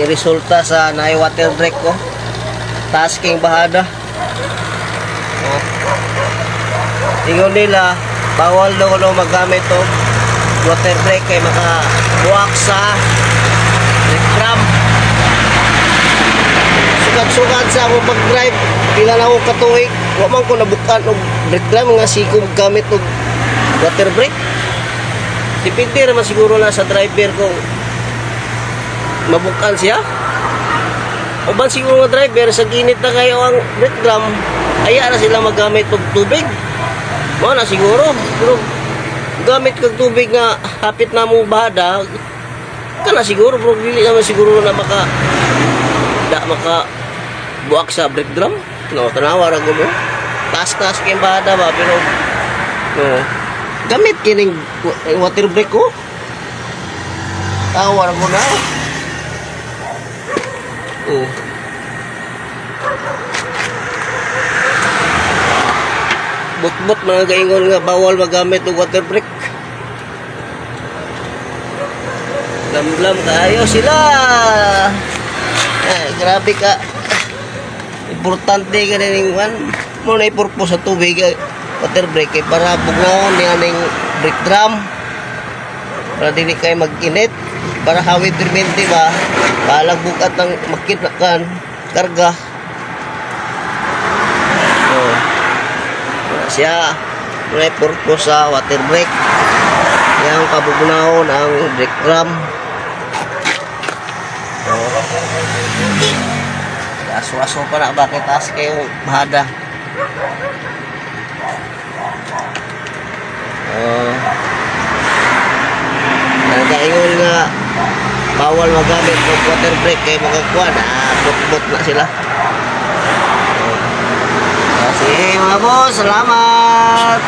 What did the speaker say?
resulta sa naay water brake ko. Tasking bahada. Ingon nila, bawal daw magamit o water brake kay makabuwak sa brake drum. Sugat-sugat sa akong pag-drive, pila na akong katuig, waman ko nabukan og brake drum nga sikong gamit og water brake. Depende naman siguro na sa driver kung mabukan siya. O ba siguro nga driver sa ginit na kayo ang brake drum, aya na sila magamit og tubig. Mo na siguro, pero gamit kag tubig nga hapit na mong bahada, kana siguro, pero dili naman siguro na maka buwak sa brake drum. No, tanawa ra ko mo. Taas-taas kay bahada ba, pero no, gamit kining water brake ko. Tawa ra ko na. Oh. Bot-bot mga gaingon nga bawal magamit og water brake. Lamlam kayo sila. Grabe ka. Importante ka ning one. Mo na ipurpose sa tubig water brake kay para bugnaon ni aning brake drum. Para dili kay mag-init, para hawid permente ba, balag bukat ng makita kan karga. Siya may purpose sa water brake yang kabugnaon ang brake drum. Aso-aso pa na bakit taas kayo bahada. Nagaingon nga bawal magamit ng water brake kay magkakuha na bot-bot na sila. Sige mga boss, salamat.